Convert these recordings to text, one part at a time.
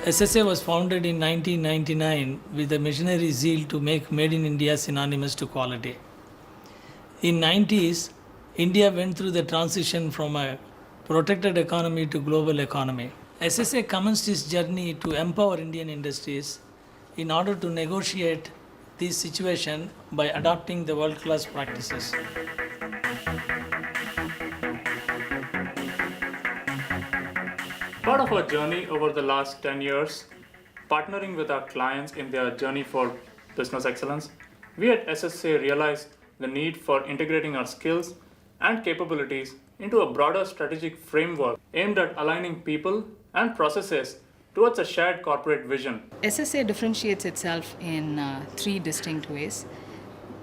SSA was founded in 1999 with a missionary zeal to make Made in India synonymous to quality. In 90s, India went through the transition from a protected economy to global economy. SSA commenced its journey to empower Indian industries in order to negotiate this situation by adopting the world-class practices. Part of our journey over the last 10 years, partnering with our clients in their journey for business excellence, we at SSA realized the need for integrating our skills and capabilities into a broader strategic framework aimed at aligning people and processes towards a shared corporate vision. SSA differentiates itself in three distinct ways.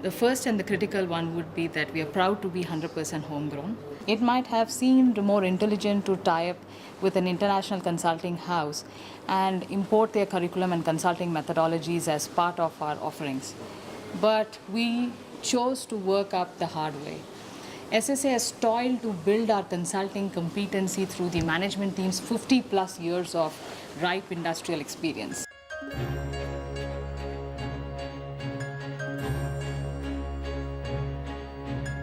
The first and the critical one would be that we are proud to be 100% homegrown. It might have seemed more intelligent to tie up with an international consulting house and import their curriculum and consulting methodologies as part of our offerings. But we chose to work up the hard way. SSA has toiled to build our consulting competency through the management team's 50 plus years of ripe industrial experience.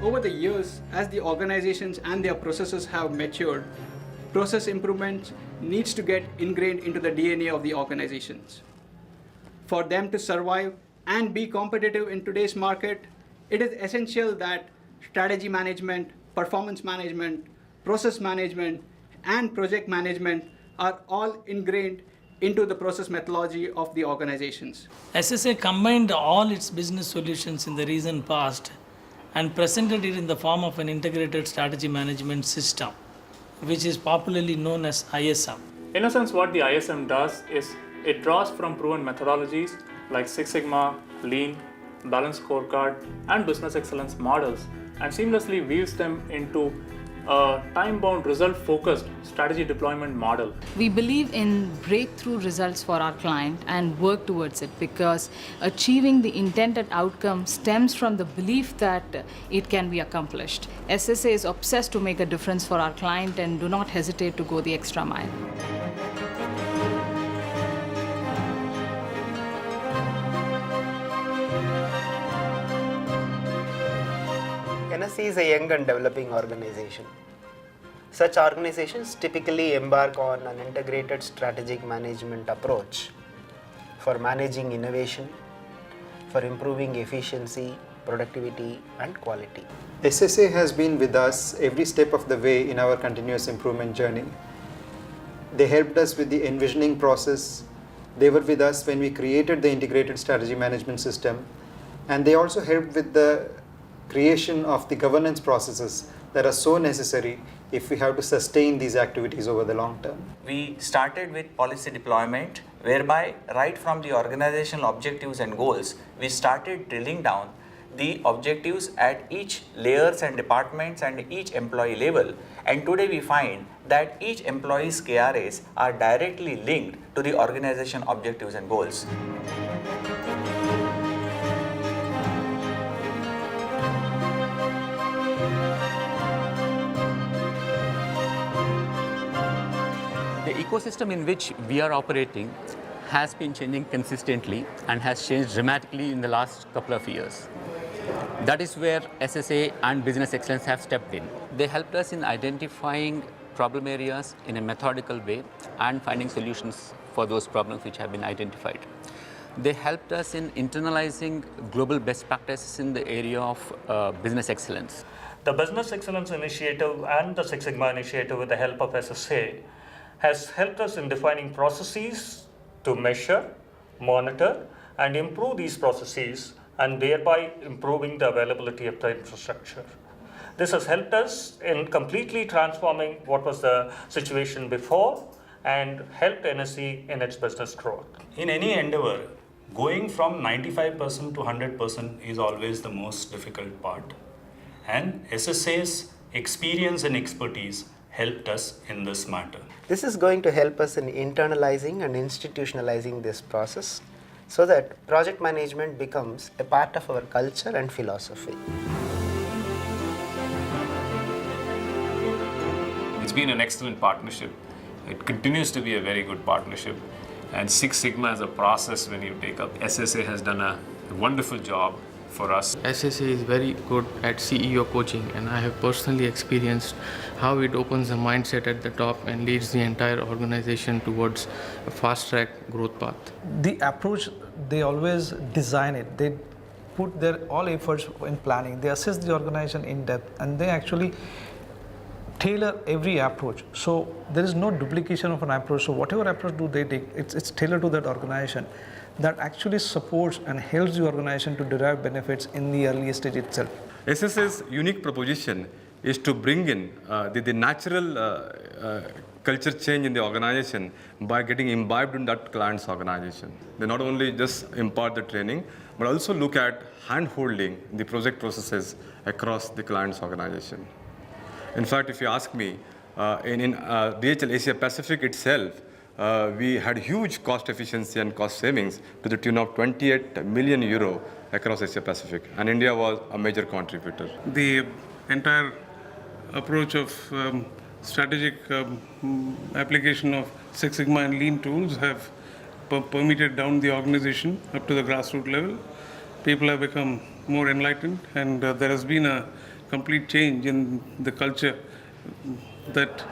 Over the years, as the organizations and their processes have matured, process improvement needs to get ingrained into the DNA of the organizations. For them to survive and be competitive in today's market, it is essential that strategy management, performance management, process management, and project management are all ingrained into the process methodology of the organizations. SSA combined all its business solutions in the recent past and presented it in the form of an integrated strategy management system, which is popularly known as ISM. In a sense, what the ISM does is it draws from proven methodologies like Six Sigma, Lean, Balanced Scorecard, and Business Excellence models and seamlessly weaves them into a time-bound, result-focused strategy deployment model. We believe in breakthrough results for our client and work towards it because achieving the intended outcome stems from the belief that it can be accomplished. SSA is obsessed to make a difference for our client and do not hesitate to go the extra mile. NSE is a young and developing organization. Such organizations typically embark on an integrated strategic management approach for managing innovation, for improving efficiency, productivity, and quality. SSA has been with us every step of the way in our continuous improvement journey. They helped us with the envisioning process. They were with us when we created the integrated strategy management system, and they also helped with the creation of the governance processes that are so necessary if we have to sustain these activities over the long term. We started with policy deployment, whereby right from the organizational objectives and goals, we started drilling down the objectives at each layers and departments and each employee level. And today we find that each employee's KRAs are directly linked to the organization objectives and goals. The ecosystem in which we are operating has been changing consistently and has changed dramatically in the last couple of years. That is where SSA and Business Excellence have stepped in. They helped us in identifying problem areas in a methodical way and finding solutions for those problems which have been identified. They helped us in internalizing global best practices in the area of business excellence. The Business Excellence Initiative and the Six Sigma Initiative, with the help of SSA, has helped us in defining processes to measure, monitor, and improve these processes, and thereby improving the availability of the infrastructure. This has helped us in completely transforming what was the situation before and helped NSE in its business growth. In any endeavor, going from 95% to 100% is always the most difficult part. And SSA's experience and expertise helped us in this matter. This is going to help us in internalizing and institutionalizing this process so that project management becomes a part of our culture and philosophy. It's been an excellent partnership. It continues to be a very good partnership. And Six Sigma as a process when you take up, SSA has done a wonderful job for us. SSA is very good at CEO coaching, and I have personally experienced how it opens the mindset at the top and leads the entire organization towards a fast-track growth path. The approach, they always design it. They put their all efforts in planning. They assess the organization in depth, and they actually tailor every approach. So there is no duplication of an approach. So whatever approach do they take, it's tailored to that organization. That actually supports and helps the organization to derive benefits in the early stage itself. SSA's unique proposition is to bring in the natural culture change in the organization by getting imbibed in that client's organization. They not only just impart the training, but also look at hand-holding the project processes across the client's organization. In fact, if you ask me, in DHL Asia Pacific itself, we had huge cost efficiency and cost savings to the tune of 28 million euro across Asia Pacific, and India was a major contributor. The entire approach of strategic application of Six Sigma and Lean tools have permeated down the organization up to the grassroots level. People have become more enlightened, and there has been a complete change in the culture that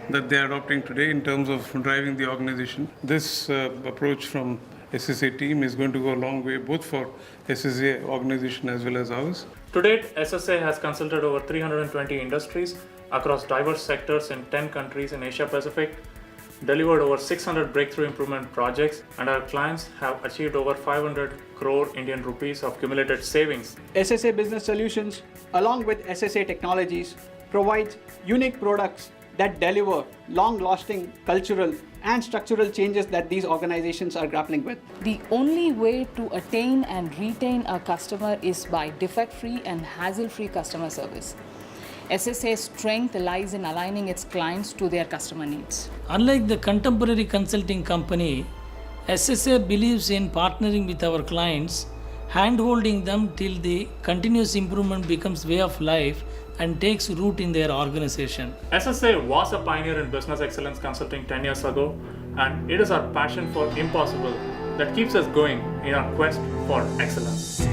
they are adopting today in terms of driving the organization. This approach from SSA team is going to go a long way, both for SSA organization as well as ours. To date, SSA has consulted over 320 industries across diverse sectors in 10 countries in Asia Pacific, delivered over 600 breakthrough improvement projects, and our clients have achieved over 500 crore Indian rupees of cumulative savings. SSA Business Solutions, along with SSA Technologies, provides unique products that deliver long-lasting cultural and structural changes that these organizations are grappling with. The only way to attain and retain a customer is by defect-free and hassle-free customer service. SSA's strength lies in aligning its clients to their customer needs. Unlike the contemporary consulting company, SSA believes in partnering with our clients, hand-holding them till the continuous improvement becomes way of life and takes root in their organization. SSA was a pioneer in business excellence consulting 10 years ago, and it is our passion for impossible that keeps us going in our quest for excellence.